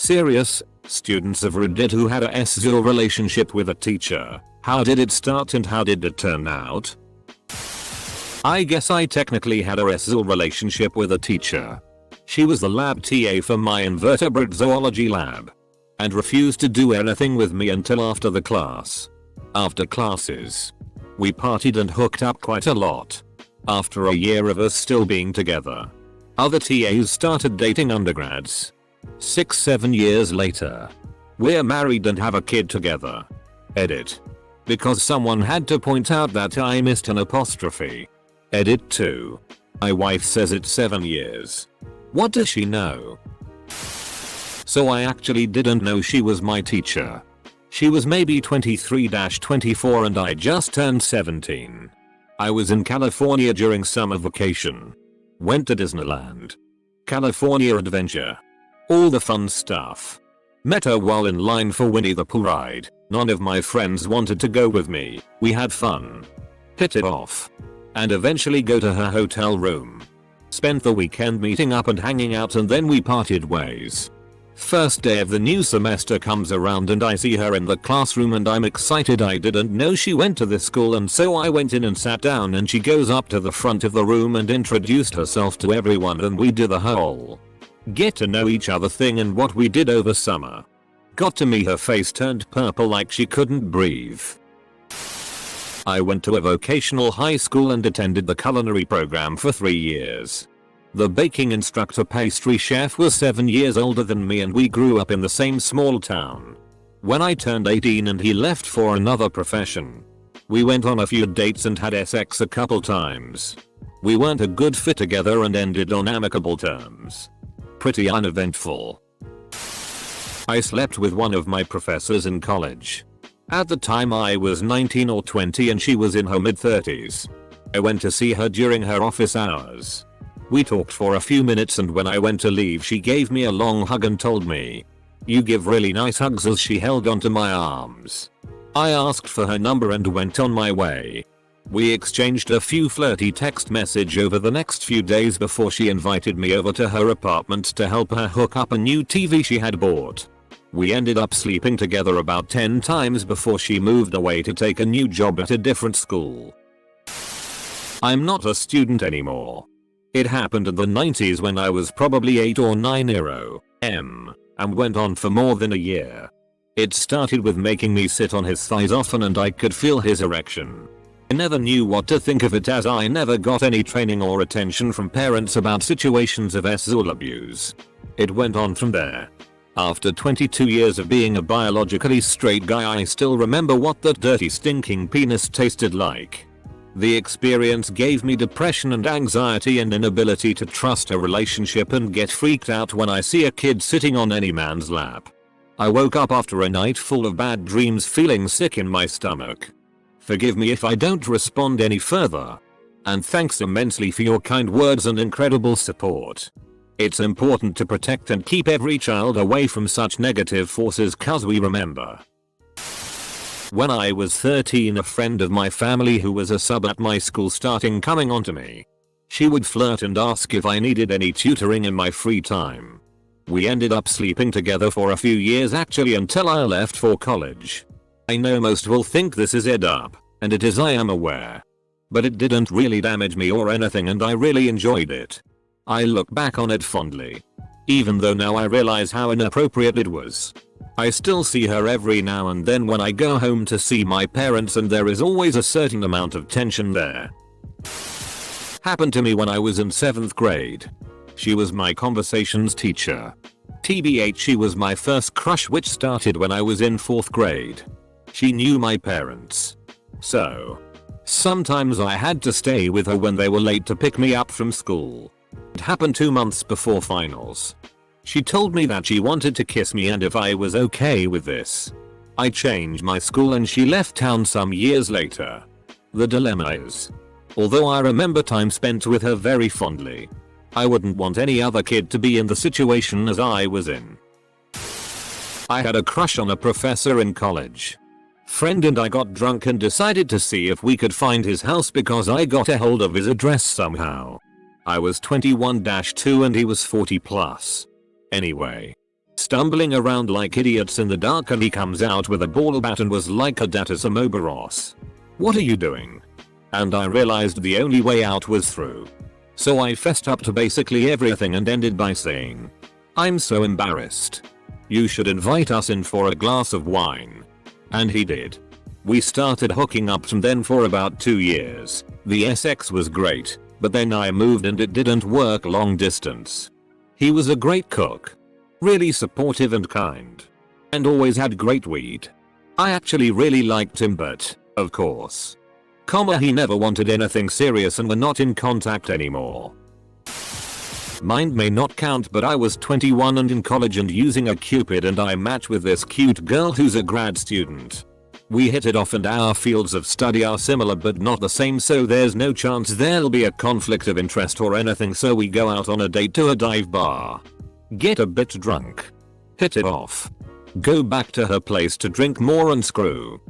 Serious, students of Reddit who had a S0 relationship with a teacher. How did it start and how did it turn out? I guess I technically had a S0 relationship with a teacher. She was the lab TA for my invertebrate zoology lab and refused to do anything with me until after the class. After classes, we partied and hooked up quite a lot. After a year of us still being together, other TAs started dating undergrads. 6-7 years later, we're married and have a kid together. Edit. Because someone had to point out that I missed an apostrophe. Edit 2. My wife says it's 7 years. What does she know? So I actually didn't know she was my teacher. She was maybe 23-24 and I just turned 17. I was in California during summer vacation. Went to Disneyland. California Adventure. All the fun stuff. Met her while in line for Winnie the Pooh ride. None of my friends wanted to go with me. We had fun. Hit it off. And eventually go to her hotel room. Spent the weekend meeting up and hanging out and then we parted ways. First day of the new semester comes around and I see her in the classroom and I'm excited. I didn't know she went to this school and so I went in and sat down and she goes up to the front of the room and introduced herself to everyone and we did the whole get to know each other thing and what we did over summer. Got to me, her face turned purple like she couldn't breathe. I went to a vocational high school and attended the culinary program for 3 years. The baking instructor pastry chef was 7 years older than me and we grew up in the same small town. When I turned 18 and he left for another profession, we went on a few dates and had sex a couple times. We weren't a good fit together and ended on amicable terms. Pretty uneventful. I slept with one of my professors in college. At the time I was 19 or 20 and she was in her mid-30s. I went to see her during her office hours. We talked for a few minutes and when I went to leave she gave me a long hug and told me, "You give really nice hugs," as she held onto my arms. I asked for her number and went on my way. We exchanged a few flirty text messages over the next few days before she invited me over to her apartment to help her hook up a new TV she had bought. We ended up sleeping together about 10 times before she moved away to take a new job at a different school. I'm not a student anymore. It happened in the 90s when I was probably 8 or 9 and went on for more than a year. It started with making me sit on his thighs often and I could feel his erection. I never knew what to think of it as I never got any training or attention from parents about situations of sexual abuse. It went on from there. After 22 years of being a biologically straight guy, I still remember what that dirty stinking penis tasted like. The experience gave me depression and anxiety and inability to trust a relationship and get freaked out when I see a kid sitting on any man's lap. I woke up after a night full of bad dreams feeling sick in my stomach. Forgive me if I don't respond any further. And thanks immensely for your kind words and incredible support. It's important to protect and keep every child away from such negative forces cause we remember. When I was 13, a friend of my family who was a sub at my school started coming on to me. She would flirt and ask if I needed any tutoring in my free time. We ended up sleeping together for a few years actually until I left for college. I know most will think this is ed up, and it is, I am aware. But it didn't really damage me or anything and I really enjoyed it. I look back on it fondly. Even though now I realize how inappropriate it was. I still see her every now and then when I go home to see my parents and there is always a certain amount of tension there. Happened to me when I was in 7th grade. She was my conversations teacher. TBH, she was my first crush, which started when I was in 4th grade. She knew my parents. So sometimes I had to stay with her when they were late to pick me up from school. It happened 2 months before finals. She told me that she wanted to kiss me and if I was okay with this. I changed my school and she left town some years later. The dilemma is, although I remember time spent with her very fondly, I wouldn't want any other kid to be in the situation as I was in. I had a crush on a professor in college. Friend and I got drunk and decided to see if we could find his house because I got a hold of his address somehow. I was 21-2 and he was 40+. Anyway, stumbling around like idiots in the dark, and he comes out with a ball bat and was like, "That is a Moboros. What are you doing?" And I realized the only way out was through. So I fessed up to basically everything and ended by saying, "I'm so embarrassed. You should invite us in for a glass of wine." And he did. We started hooking up, and then for about 2 years, the sex was great, but then I moved and it didn't work long distance. He was a great cook. Really supportive and kind. And always had great weed. I actually really liked him, but, of course, he never wanted anything serious and we're not in contact anymore. Mine may not count, but I was 21 and in college and using a Cupid, and I matched with this cute girl who's a grad student. We hit it off and our fields of study are similar but not the same, so there's no chance there'll be a conflict of interest or anything, so we go out on a date to a dive bar. Get a bit drunk. Hit it off. Go back to her place to drink more and screw.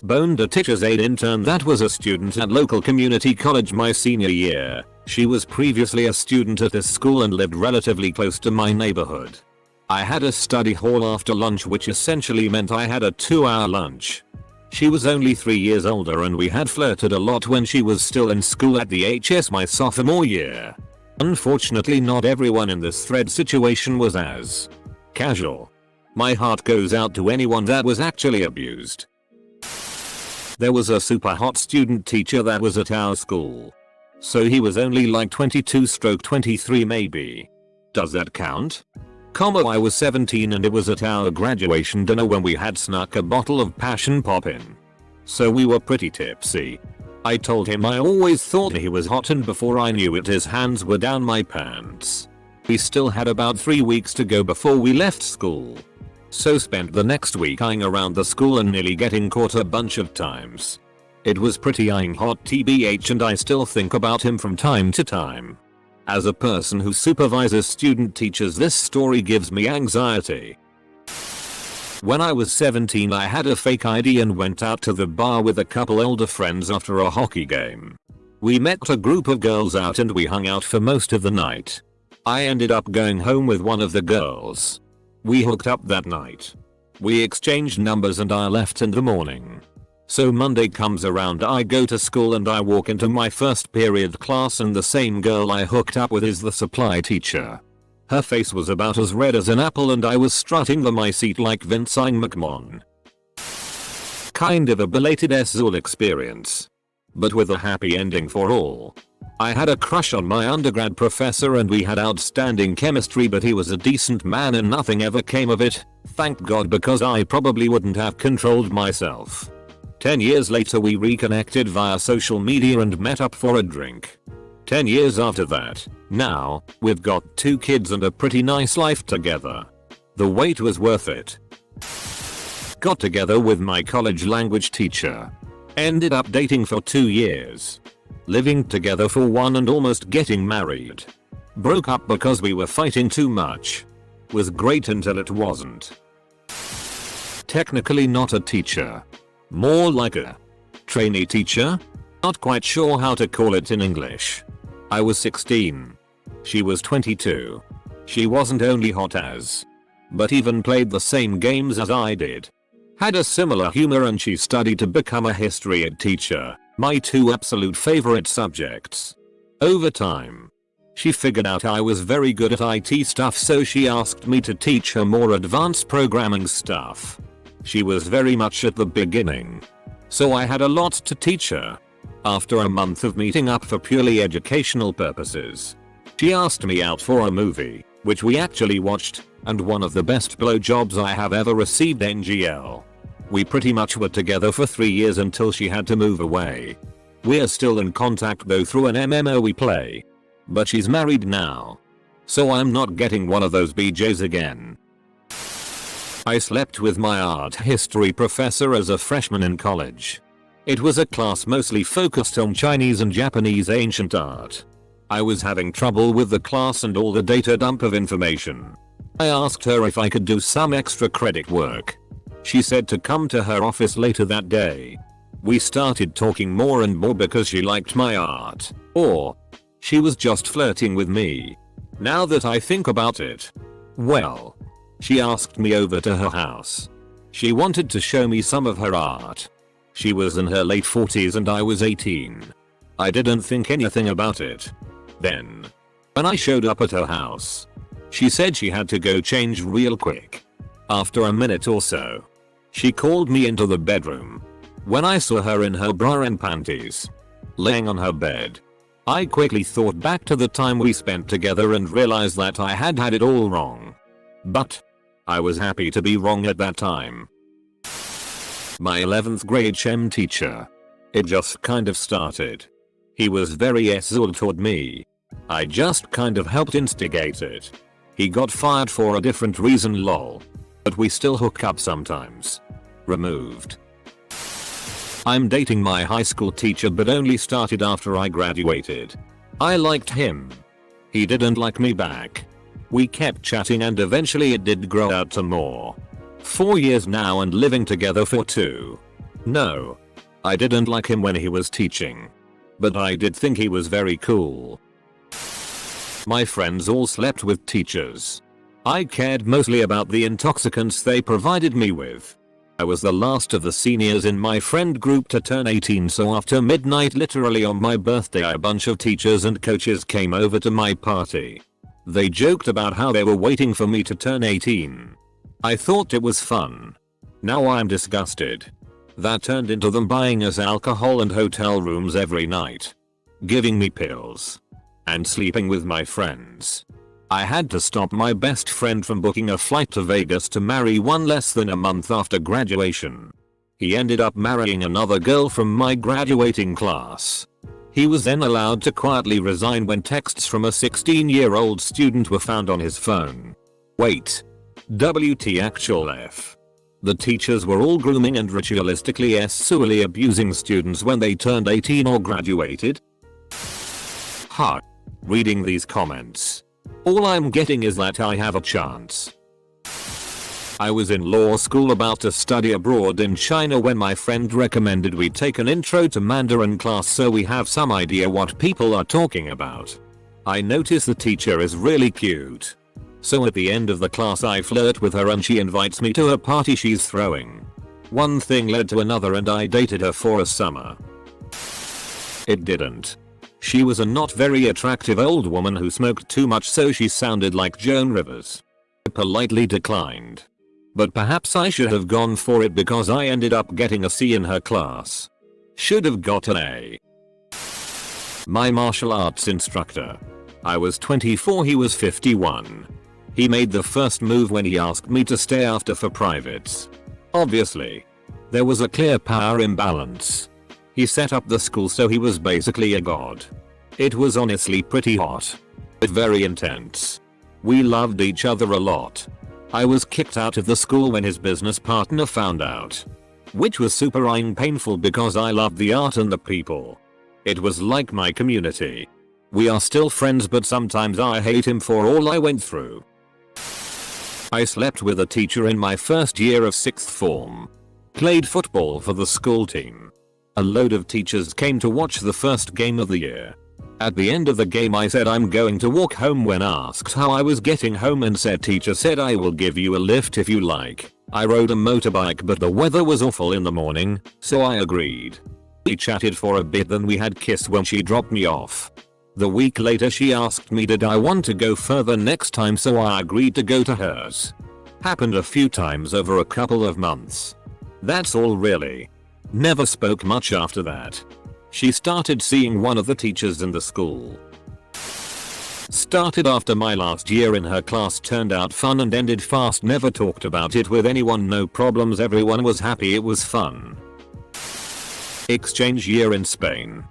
Boned a teacher's aide intern that was a student at local community college my senior year. She was previously a student at this school and lived relatively close to my neighborhood. I had a study hall after lunch, which essentially meant I had a 2-hour lunch. She was only 3 years older and we had flirted a lot when she was still in school at the HS my sophomore year. Unfortunately, not everyone in this thread situation was as casual. My heart goes out to anyone that was actually abused. There was a super hot student teacher that was at our school. So he was only like 22/23 maybe. Does that count? I was 17 and it was at our graduation dinner when we had snuck a bottle of passion pop in. So we were pretty tipsy. I told him I always thought he was hot, and before I knew it his hands were down my pants. We still had about 3 weeks to go before we left school. So spent the next week eyeing around the school and nearly getting caught a bunch of times. It was pretty eyeing hot TBH, and I still think about him from time to time. As a person who supervises student teachers, this story gives me anxiety. When I was 17 I had a fake ID and went out to the bar with a couple older friends after a hockey game. We met a group of girls out and we hung out for most of the night. I ended up going home with one of the girls. We hooked up that night. We exchanged numbers and I left in the morning. So Monday comes around, I go to school and I walk into my first period class and the same girl I hooked up with is the supply teacher. Her face was about as red as an apple and I was strutting my seat like Vince McMahon. Kind of a belated SZOL experience. But with a happy ending for all. I had a crush on my undergrad professor and we had outstanding chemistry, but he was a decent man and nothing ever came of it, thank God, because I probably wouldn't have controlled myself. 10 years later we reconnected via social media and met up for a drink. 10 years after that, now, we've got 2 kids and a pretty nice life together. The wait was worth it. Got together with my college language teacher. Ended up dating for 2 years. Living together for 1 and almost getting married. Broke up because we were fighting too much. Was great until it wasn't. Technically not a teacher. More like a trainee teacher? Not quite sure how to call it in English. I was 16. She was 22. She wasn't only hot as, but even played the same games as I did. Had a similar humor and she studied to become a history ed teacher, my 2 absolute favorite subjects. Over time, she figured out I was very good at IT stuff, so she asked me to teach her more advanced programming stuff. She was very much at the beginning, so I had a lot to teach her. After a month of meeting up for purely educational purposes, she asked me out for a movie, which we actually watched, and one of the best blowjobs I have ever received, NGL. We pretty much were together for 3 years until she had to move away. We're still in contact though through an MMO we play. But she's married now. So I'm not getting one of those BJs again. I slept with my art history professor as a freshman in college. It was a class mostly focused on Chinese and Japanese ancient art. I was having trouble with the class and all the data dump of information. I asked her if I could do some extra credit work. She said to come to her office later that day. We started talking more and more because she liked my art. Or she was just flirting with me. Now that I think about it, Well, she asked me over to her house. She wanted to show me some of her art. She was in her late 40s and I was 18. I didn't think anything about it. Then, when I showed up at her house, she said she had to go change real quick. After a minute or so, she called me into the bedroom. When I saw her in her bra and panties, laying on her bed, I quickly thought back to the time we spent together and realized that I had it all wrong. But I was happy to be wrong at that time. My 11th grade chem teacher. It just kind of started. He was very asshole toward me. I just kind of helped instigate it. He got fired for a different reason lol. But we still hook up sometimes. Removed. I'm dating my high school teacher but only started after I graduated. I liked him. He didn't like me back. We kept chatting and eventually it did grow out to more. 4 years now and living together for 2. No. I didn't like him when he was teaching. But I did think he was very cool. My friends all slept with teachers. I cared mostly about the intoxicants they provided me with. I was the last of the seniors in my friend group to turn 18, so after midnight literally on my birthday a bunch of teachers and coaches came over to my party. They joked about how they were waiting for me to turn 18. I thought it was fun. Now I'm disgusted. That turned into them buying us alcohol and hotel rooms every night. Giving me pills. And sleeping with my friends. I had to stop my best friend from booking a flight to Vegas to marry one less than a month after graduation. He ended up marrying another girl from my graduating class. He was then allowed to quietly resign when texts from a 16-year-old student were found on his phone. Wait. WT actual F. The teachers were all grooming and ritualistically sexually abusing students when they turned 18 or graduated? Ha. Reading these comments. All I'm getting is that I have a chance. I was in law school about to study abroad in China when my friend recommended we take an intro to Mandarin class so we have some idea what people are talking about. I notice the teacher is really cute. So at the end of the class I flirt with her and she invites me to a party she's throwing. One thing led to another and I dated her for a summer. It didn't. She was a not very attractive old woman who smoked too much so she sounded like Joan Rivers. I politely declined. But perhaps I should have gone for it because I ended up getting a C in her class. Should have got an A. My martial arts instructor. I was 24, he was 51. He made the first move when he asked me to stay after for privates. Obviously. There was a clear power imbalance. He set up the school so he was basically a god. It was honestly pretty hot. But very intense. We loved each other a lot. I was kicked out of the school when his business partner found out. Which was super painful because I loved the art and the people. It was like my community. We are still friends but sometimes I hate him for all I went through. I slept with a teacher in my first year of 6th form. Played football for the school team. A load of teachers came to watch the first game of the year. At the end of the game I said I'm going to walk home when asked how I was getting home and said teacher said I will give you a lift if you like. I rode a motorbike but the weather was awful in the morning, so I agreed. We chatted for a bit then we had kissed when she dropped me off. The week later she asked me did I want to go further next time so I agreed to go to hers. Happened a few times over a couple of months. That's all really. Never spoke much after that. She started seeing one of the teachers in the school. Started after my last year in her class, turned out fun and ended fast, never talked about it with anyone, no problems, everyone was happy, it was fun. Exchange year in Spain.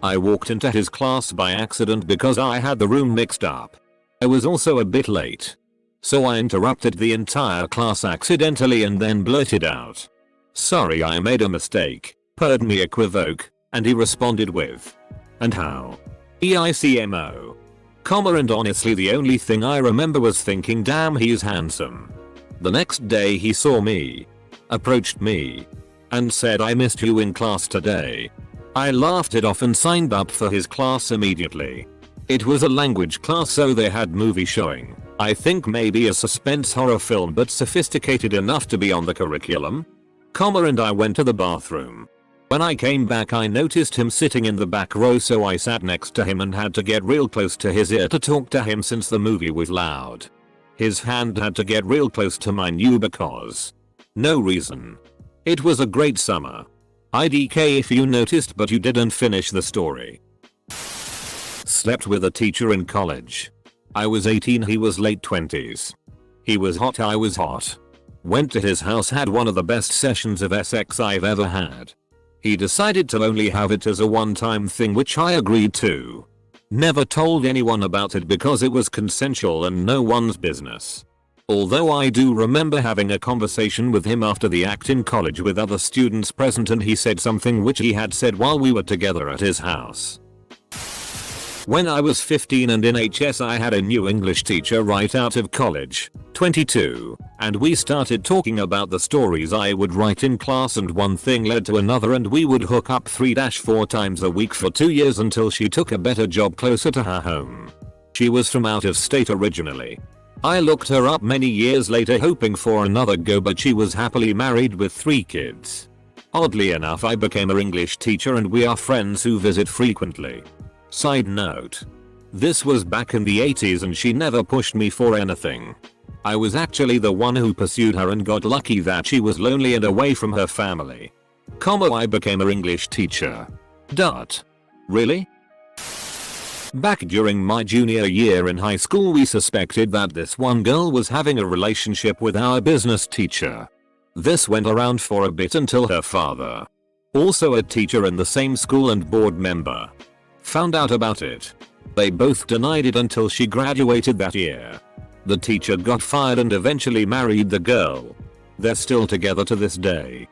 I walked into his class by accident because I had the room mixed up. I was also a bit late. So I interrupted the entire class accidentally and then blurted out, "Sorry, I made a mistake, pardon me equivoque," and he responded with, "And how? EICMO. And honestly the only thing I remember was thinking damn he's handsome. The next day he saw me, approached me, and said I missed you in class today. I laughed it off and signed up for his class immediately. It was a language class so they had movie showing. I think maybe a suspense horror film but sophisticated enough to be on the curriculum. And I went to the bathroom. When I came back I noticed him sitting in the back row, so I sat next to him and had to get real close to his ear to talk to him since the movie was loud. His hand had to get real close to mine because no reason. It was a great summer. IDK if you noticed but you didn't finish the story. Slept with a teacher in college. I was 18, he was late 20s. He was hot, I was hot. Went to his house, had one of the best sessions of sex I've ever had. He decided to only have it as a one-time thing, which I agreed to. Never told anyone about it because it was consensual and no one's business. Although I do remember having a conversation with him after the act in college with other students present, and he said something which he had said while we were together at his house. When I was 15 and in HS I had a new English teacher right out of college, 22, and we started talking about the stories I would write in class, and one thing led to another and we would hook up 3-4 times a week for 2 years until she took a better job closer to her home. She was from out of state originally. I looked her up many years later hoping for another go, but she was happily married with 3 kids. Oddly enough I became her English teacher and we are friends who visit frequently. Side note. This was back in the 80s and she never pushed me for anything. I was actually the one who pursued her and got lucky that she was lonely and away from her family. I became her English teacher. Really? Back during my junior year in high school we suspected that this one girl was having a relationship with our business teacher. This went around for a bit until her father, also a teacher in the same school and board member, found out about it. They both denied it until she graduated that year. The teacher got fired and eventually married the girl. They're still together to this day.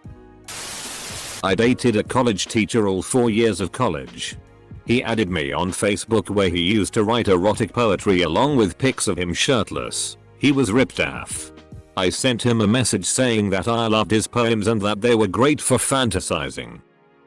I dated a college teacher all 4 years of college. He added me on Facebook where he used to write erotic poetry along with pics of him shirtless. He was ripped off. I sent him a message saying that I loved his poems and that they were great for fantasizing.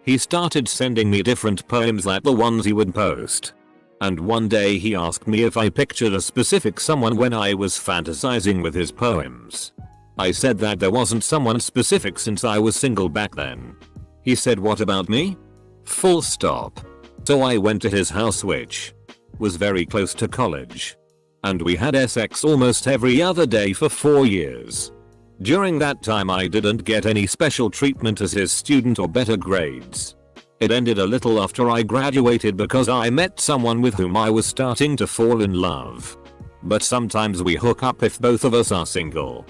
He started sending me different poems like the ones he would post. And one day he asked me if I pictured a specific someone when I was fantasizing with his poems. I said that there wasn't someone specific since I was single back then. He said, "What about me?" Full stop. So I went to his house, which was very close to college. And we had sex almost every other day for 4 years. During that time I didn't get any special treatment as his student or better grades. It ended a little after I graduated because I met someone with whom I was starting to fall in love. But sometimes we hook up if both of us are single.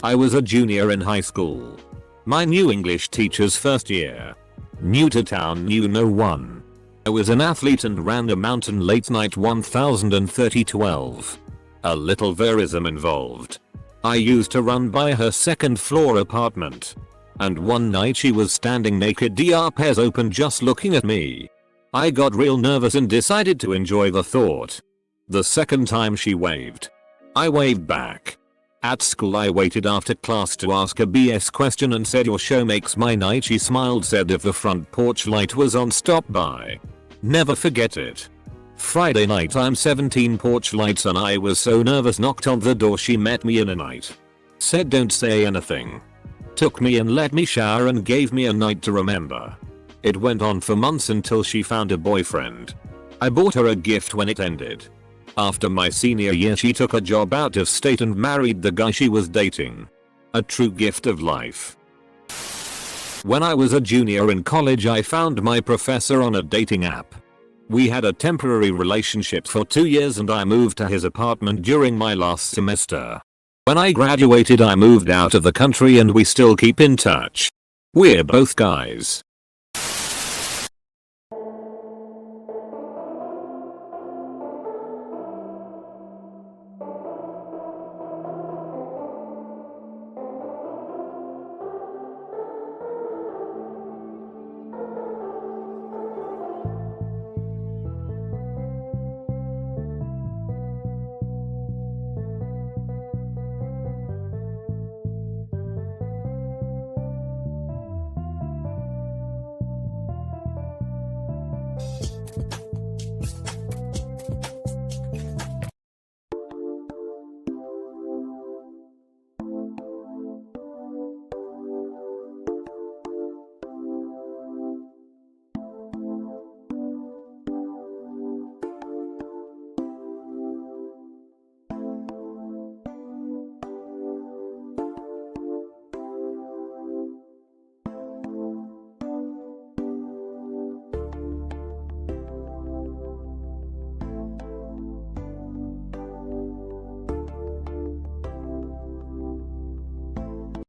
I was a junior in high school. My new English teacher's first year. New to town, knew no one. I was an athlete and ran a mountain late night 1030-12. A little verism involved. I used to run by her second floor apartment. And one night she was standing naked, pairs open, just looking at me. I got real nervous and decided to enjoy the thought. The second time she waved, I waved back. At school I waited after class to ask a BS question and said, "Your show makes my night." She smiled, said if the front porch light was on, stop by. Never forget it. Friday night, I'm 17, porch lights, and I was so nervous, knocked on the door. She met me in a night. Said don't say anything. Took me and let me shower and gave me a night to remember. It went on for months until she found a boyfriend. I bought her a gift when it ended. After my senior year she took a job out of state and married the guy she was dating. A true gift of life. When I was a junior in college I found my professor on a dating app. We had a temporary relationship for 2 years and I moved to his apartment during my last semester. When I graduated I moved out of the country and we still keep in touch. We're both guys.